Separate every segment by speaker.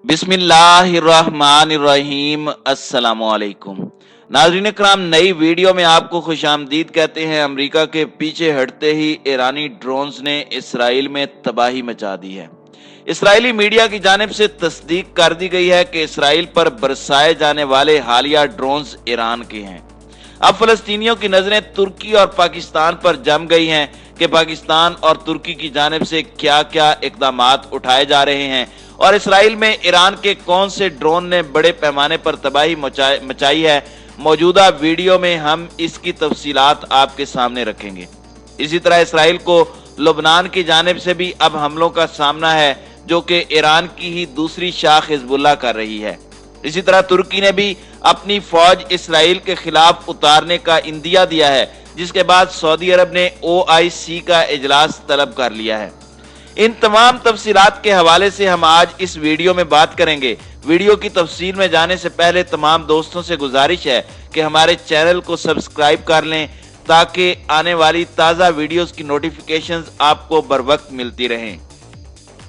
Speaker 1: बिस्मिल्लाहिर्रहमानिर्रहीम। अस्सलामुअलैकुम नाज़रीन इकराम, नई वीडियो में आपको खुशामदीद कहते हैं। अमेरिका के पीछे हटते ही ईरानी ड्रोन्स ने इसराइल में तबाही मचा दी है। इसराइली मीडिया की जानिब से तस्दीक कर दी गई है कि इसराइल पर बरसाए जाने वाले हालिया ड्रोन्स ईरान के हैं। अब फलस्तीनियों की नजरें तुर्की और पाकिस्तान पर जम गई हैं कि पाकिस्तान और तुर्की की जानिब से क्या क्या इकदामात उठाए जा रहे हैं और इसराइल में ईरान के कौन से ड्रोन ने बड़े पैमाने पर तबाही मचाई है। मौजूदा वीडियो में हम इसकी तफसीलात आपके सामने रखेंगे। इसी तरह इसराइल को लुबनान की जानिब से भी अब हमलों का सामना है, जो कि ईरान की ही दूसरी शाख हिजबुल्लाह कर रही है। इसी तरह तुर्की ने भी अपनी फौज इसराइल के खिलाफ उतारने का इंदिया दिया है, जिसके बाद सऊदी अरब ने OIC का इजलास तलब कर लिया है। इन तमाम तफसीलात के हवाले से हम आज इस वीडियो में बात करेंगे। वीडियो की तफसील में जाने से पहले तमाम दोस्तों से गुजारिश है कि हमारे चैनल को सब्सक्राइब कर लें ताकि आने वाली ताज़ा वीडियोस की नोटिफिकेशंस आपको बर वक्त मिलती रहें।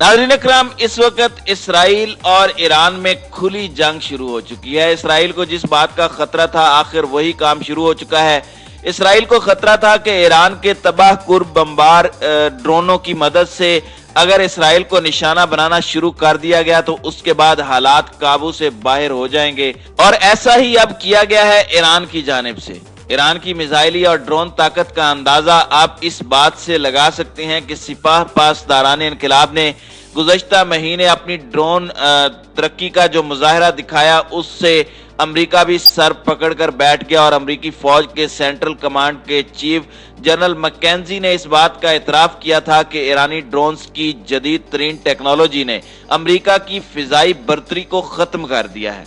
Speaker 1: नाज़रीन इकराम, इस वक्त इसराइल और ईरान में खुली जंग शुरू हो चुकी है। इसराइल को जिस बात का खतरा था, आखिर वही काम शुरू हो चुका है। इसराइल को खतरा था कि ईरान के तबाह कुर बमबार ड्रोनों की मदद से अगर इसराइल को निशाना बनाना शुरू कर दिया गया तो उसके बाद हालात काबू से बाहर हो जाएंगे, और ऐसा ही अब किया गया है ईरान की जानिब से। ईरान की मिसाइली और ड्रोन ताकत का अंदाजा आप इस बात से लगा सकते हैं कि सिपाह पासदारान इनकलाब ने गुज़श्ता महीने अपनी ड्रोन तरक्की का जो मुजाहरा दिखाया, उससे अमेरिका भी सर पकड़कर बैठ गया और अमेरिकी फौज के सेंट्रल कमांड के चीफ जनरल मैकेंजी ने इस बात का इतराफ किया था कि ईरानी ड्रोन्स की जदीद तरीन टेक्नोलॉजी ने अमेरिका की फिजाई बर्तरी को खत्म कर दिया है।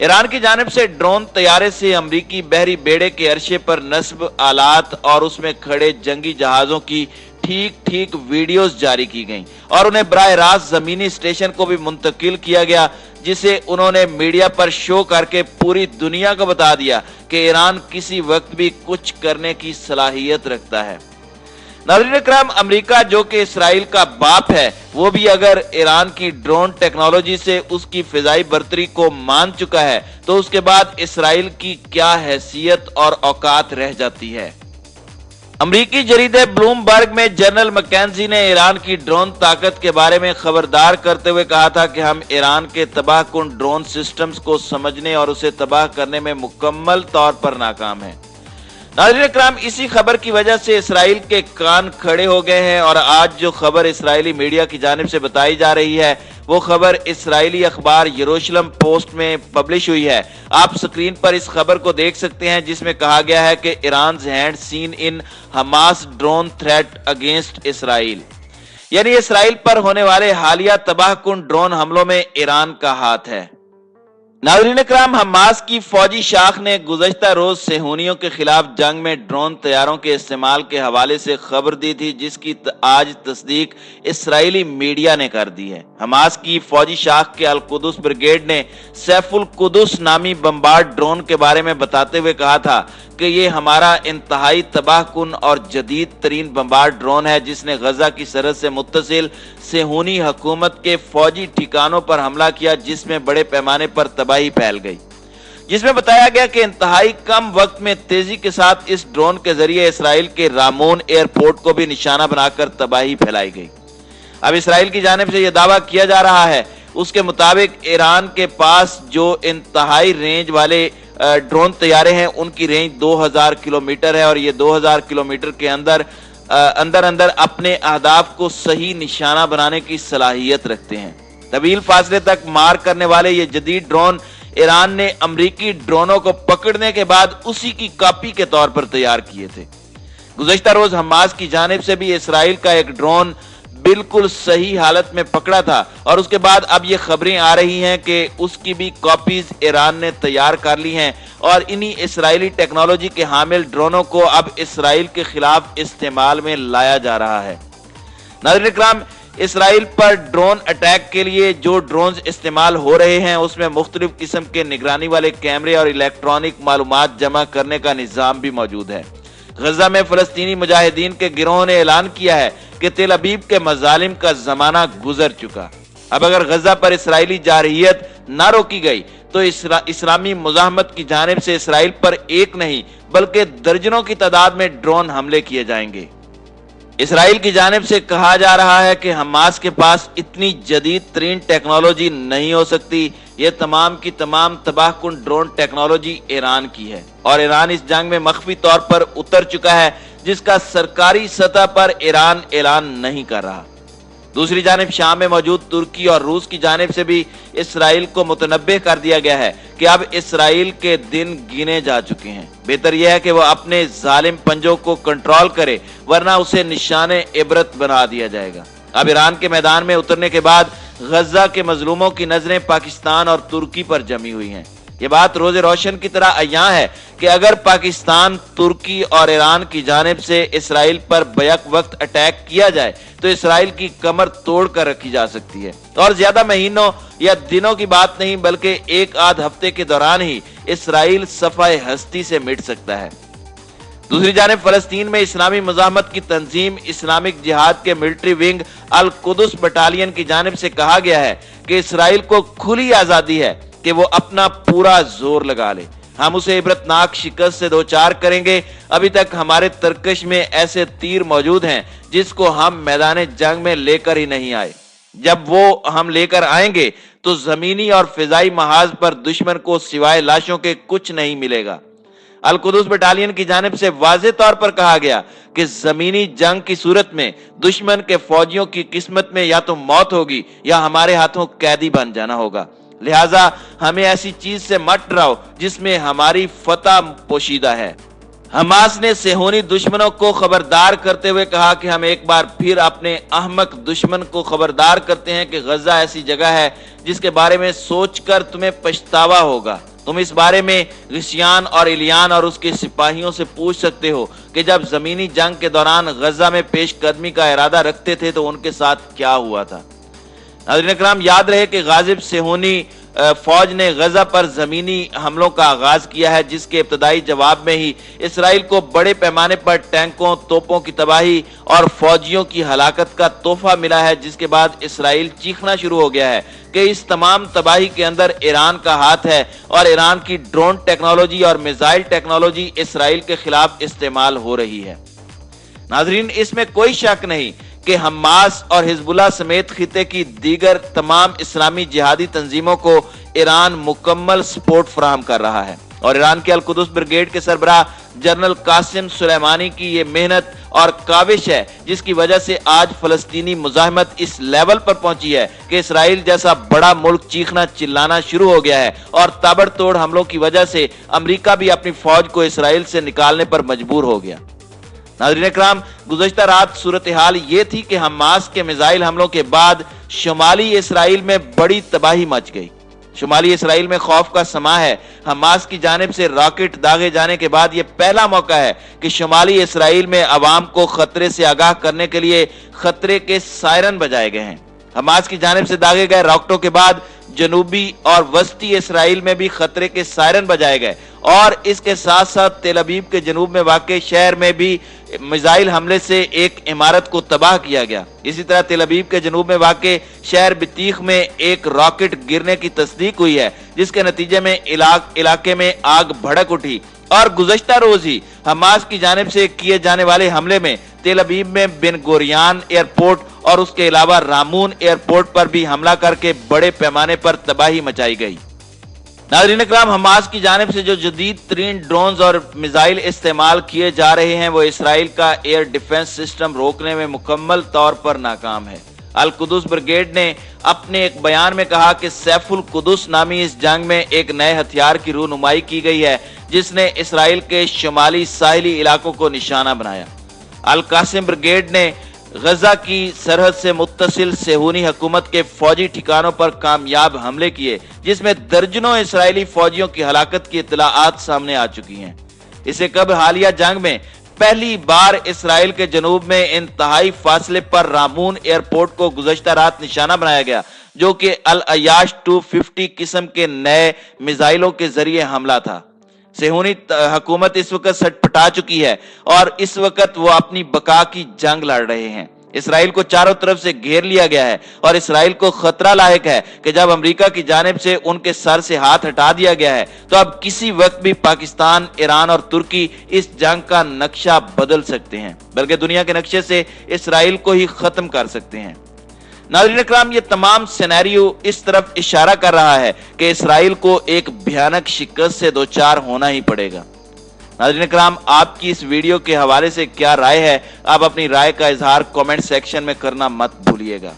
Speaker 1: ईरान की जानिब से ड्रोन तैयारे से अमेरिकी बहरी बेड़े के अरशे पर नस्ब आलात और उसमें खड़े जंगी जहाजों की ठीक वीडियोस जारी की गईं और उन्हें बराह रास्त जमीनी स्टेशन को भी मुंतकिल किया गया, जिसे उन्होंने मीडिया पर शो करके पूरी दुनिया को बता दिया कि ईरान किसी वक्त भी कुछ करने की सलाहियत रखता है। नाज़रीन इकराम, अमेरिका जो कि इसराइल का बाप है, वो भी अगर ईरान की ड्रोन टेक्नोलॉजी से उसकी फिजाई बर्तरी को मान चुका है तो उसके बाद इसराइल की क्या हैसियत और औकात रह जाती है। अमरीकी जरीदे ब्लूमबर्ग में जनरल मैकेंजी ने ईरान की ड्रोन ताकत के बारे में खबरदार करते हुए कहा था कि हम ईरान के तबाहकुन ड्रोन सिस्टम्स को समझने और उसे तबाह करने में मुकम्मल तौर पर नाकाम हैं। नाज़रीन इकराम, इसी खबर की वजह से इसराइल के कान खड़े हो गए हैं और आज जो खबर इसराइली मीडिया की जानिब से बताई जा रही है वो खबर इसराइली अखबार यरूशलेम पोस्ट में पब्लिश हुई है। आप स्क्रीन पर इस खबर को देख सकते हैं, जिसमें कहा गया है कि Iran hand seen in Hamas drone threat against Israel, यानी इसराइल पर होने वाले हालिया तबाहकुन ड्रोन हमलों में ईरान का हाथ है। नाज़रीन इकराम, हमास की फौजी शाख ने गुज़श्ता रोज सेहूनियों के खिलाफ जंग में ड्रोन तैयारों के इस्तेमाल के हवाले से खबर दी थी, जिसकी आज तस्दीक इसराइली मीडिया ने कर दी है। हमास की फौजी शाख के अल कुदस ब्रिगेड ने सैफुल कुदस नामी बमबार्ड ड्रोन के बारे में बताते हुए कहा था कि ये हमारा इंतहाई तबाहकुन और जदीद तरीन बमबार्ड ड्रोन है, जिसने गजा की सरहद से मुत्तसिल सेहूनी हुकूमत के फौजी ठिकानों पर हमला किया, जिसमें बड़े पैमाने पर तबाही फैल गई। जिसमें बताया गया कि इंतहाई कम वक्त में तेजी के साथ इस ड्रोन के जरिए इसराइल के रामोन एयरपोर्ट को भी निशाना बनाकर तबाही फैलाई गई। अब इसराइल की जानिब से यह दावा किया जा रहा है, उसके मुताबिक ईरान के पास जो इंतहाई रेंज वाले ड्रोन तैयारे हैं उनकी रेंज 2000 किलोमीटर है और ये 2000 किलोमीटर के अंदर अपने अहदाफ को सही निशाना बनाने की सलाहियत रखते हैं। तवील फासले तक मार करने वाले ये जदीद ड्रोन ईरान ने अमरीकी ड्रोनों को पकड़ने के बाद उसी की कॉपी के तौर पर तैयार किए थे। गुज़श्ता रोज हमास की जानिब से भी इसराइल का एक ड्रोन बिल्कुल सही हालत में पकड़ा था और उसके बाद अब ये खबरें आ रही हैं कि उसकी भी कॉपीज ईरान ने तैयार कर ली हैं और इन्हीं इसराइली टेक्नोलॉजी के हामिल ड्रोनों को अब इसराइल के खिलाफ इस्तेमाल में लाया जा रहा है। नाज़रीन इकराम, इसराइल पर ड्रोन अटैक के लिए जो ड्रोन इस्तेमाल हो रहे हैं उसमें मुख्तलिफ किस्म के निगरानी वाले कैमरे और इलेक्ट्रॉनिक मालूमात जमा करने का निज़ाम भी मौजूद है। गजा में फलस्तीनी मुजाहिदीन के गिरोह ने ऐलान किया है कि तेल अबीब के मजालिम का जमाना गुजर चुका। अब अगर गजा पर इसराइली जारहियत ना रोकी गई तो इस्लामी मुजाहमत की जानिब से इसराइल पर एक नहीं बल्कि दर्जनों की तादाद में ड्रोन हमले किए जाएंगे। इसराइल की जानिब से कहा जा रहा है कि हमास के पास इतनी जदीद तरीन टेक्नोलॉजी नहीं हो सकती। ये तमाम की तमाम तबाहकुन ड्रोन टेक्नोलॉजी ईरान की है और ईरान इस जंग में मख्फी तौर पर उतर चुका है, जिसका सरकारी सतह पर ईरान ऐलान नहीं कर रहा। दूसरी जानिब शाम में मौजूद तुर्की और रूस की जानिब से भी इसराइल को मुतनब्बे कर दिया गया है कि अब इसराइल के दिन गिने जा चुके हैं। बेहतर यह है कि वह अपने जालिम पंजों को कंट्रोल करे, वरना उसे निशाने इबरत बना दिया जाएगा। अब ईरान के मैदान में उतरने के बाद गजा के मजलूमों की नजरें पाकिस्तान और तुर्की पर जमी हुई हैं। ये बात रोज़े रोशन की तरह अयां है कि अगर पाकिस्तान, तुर्की और ईरान की जानिब से इसराइल पर बैक वक्त अटैक किया जाए तो इसराइल की कमर तोड़ कर रखी जा सकती है और ज्यादा महीनों या दिनों की बात नहीं बल्कि एक आध हफ्ते के दौरान ही इसराइल सफाए हस्ती से मिट सकता है। दूसरी जानिब फलस्तीन में इस्लामी मुजाहमत की तंजीम इस्लामिक जिहाद के मिलिट्री विंग अल कुदस बटालियन की जानिब से कहा गया है कि इसराइल को खुली आजादी है कि वो अपना पूरा जोर लगा ले, हम उसे इबरतनाक शिकस्त से दो चार करेंगे। अभी तक हमारे तरकश में ऐसे तीर मौजूद हैं जिसको हम मैदान जंग में लेकर ही नहीं आए। जब वो हम लेकर आएंगे तो जमीनी और फिजाई महाज पर दुश्मन को सिवाय लाशों के कुछ नहीं मिलेगा। अल कुदस बटालियन की जानिब से वाज़े तौर पर कहा गया कि जमीनी जंग की सूरत में दुश्मन के फौजियों की किस्मत में या तो मौत होगी या हमारे हाथों कैदी बन जाना होगा। लिहाजा हमें ऐसी चीज से मत डराओ जिसमें हमारी फतह पोशीदा है। हमास ने सेहूनी दुश्मनों को खबरदार करते हुए कहा कि हम एक बार फिर अपने अहमक दुश्मन को खबरदार करते हैं कि गजा ऐसी जगह है जिसके बारे में सोचकर तुम्हें पछतावा होगा। तुम इस बारे में गिशियान और इलियान और उसके सिपाहियों से पूछ सकते हो कि जब जमीनी जंग के दौरान गजा में पेशकदमी का इरादा रखते थे तो उनके साथ क्या हुआ था। नाज़रीन इकराम, याद रहे कि गाजिब सेहूनी फौज ने गजा पर जमीनी हमलों का आगाज किया है, जिसके इब्तदाई जवाब में ही इसराइल को बड़े पैमाने पर टैंकों, तोपों की तबाही और फौजियों की हलाकत का तोहफा मिला है, जिसके बाद इसराइल चीखना शुरू हो गया है कि इस तमाम तबाही के अंदर ईरान का हाथ है और ईरान की ड्रोन टेक्नोलॉजी और मिसाइल टेक्नोलॉजी इसराइल के खिलाफ इस्तेमाल हो रही है। नाजरीन, इसमें कोई शक नहीं कि हमास और हिजबुल्लाह समेत खिते की दीगर तमाम इस्लामी जिहादी तंजीमों को ईरान मुकम्मल सपोर्ट फराहम कर रहा है और ईरान के अल कुदस ब्रिगेड के सरबराह जनरल कासिम सुलेमानी की ये मेहनत और काविश है जिसकी वजह से आज फलस्तीनी मुजाहिमत इस लेवल पर पहुंची है कि इसराइल जैसा बड़ा मुल्क चीखना चिल्लाना शुरू हो गया है और ताबड़तोड़ हमलों की वजह से अमेरिका भी अपनी फौज को इसराइल से निकालने पर मजबूर हो गया। नाज़रीन इकराम, गुज़श्ता रात सूरत हाल ये थी कि हमास के मिसाइल हमलों के बाद शुमाली इसराइल में बड़ी तबाही मच गई। शुमाली इसराइल में खौफ का समा है। हमास की जानिब से रॉकेट दागे जाने के बाद यह पहला मौका है कि शुमाली इसराइल में अवाम को खतरे से आगाह करने के लिए खतरे के सायरन बजाए गए हैं। हमास की जानिब से दागे गए रॉकेटों के बाद जनूबी और वस्ती इसराइल में भी खतरे के सायरन बजाए गए और इसके साथ साथ तेल अवीव के जनूब में वाक़े शहर में भी मिसाइल हमले से एक इमारत को तबाह किया गया। इसी तरह तेल अवीव के जनूब में वाक़े शहर बितीख में एक रॉकेट गिरने की तस्दीक हुई है, जिसके नतीजे में इलाके में आग भड़क उठी और गुज़श्ता रोज ही हमास की जानिब से किए जाने वाले हमले में तेल अवीव में बिन गोरियान एयरपोर्ट और उसके अलावा रामून एयरपोर्ट पर भी हमला करके बड़े पैमाने पर तबाही मचाई गई। नाज़रीन इकराम, हमास की जानिब से जो जदीद तरीन ड्रोन्स और मिसाइल इस्तेमाल किए जा रहे हैं वो इसराइल का एयर डिफेंस सिस्टम रोकने में मुकम्मल तौर पर नाकाम है। अल कुदस ब्रिगेड ने अपने एक बयान में कहा कि सैफुल कुदस नामी इस जंग में एक नए हथियार की रूनुमाई की गई है जिसने इसराइल के शुमाली साहिली इलाकों को निशाना बनाया। अल कासिम ब्रिगेड ने गजा की सरहद से मुत्तसिल सेहूनी हुकूमत के फौजी ठिकानों पर कामयाब हमले किए, जिसमें दर्जनों इसराइली फौजियों की हलाकत की इत्तलाआत सामने आ चुकी हैं। इससे कबल हालिया जंग में पहली बार इसराइल के जनूब में इंतहाई फासले पर रामून एयरपोर्ट को गुज़श्ता रात निशाना बनाया गया, जो कि अल अयाश 250 किस्म के नए मिसाइलों के जरिए हमला था। सेहूनी हुकूमत इस वक्त सटपटा चुकी है और इस वक्त वो अपनी बका की जंग लड़ रहे हैं। इसराइल को चारों तरफ से घेर लिया गया है और इसराइल को खतरा लायक है कि जब अमेरिका की जानिब से उनके सर से हाथ हटा दिया गया है तो अब किसी वक्त भी पाकिस्तान, ईरान और तुर्की इस जंग का नक्शा बदल सकते हैं, बल्कि दुनिया के नक्शे से इसराइल को ही खत्म कर सकते हैं। नाज़रीन इकराम, ये तमाम सिनेरियो इस तरफ इशारा कर रहा है कि इसराइल को एक भयानक शिकस्त से दो चार होना ही पड़ेगा। नाज़रीन इकराम, आपकी इस वीडियो के हवाले से क्या राय है? आप अपनी राय का इजहार कमेंट सेक्शन में करना मत भूलिएगा।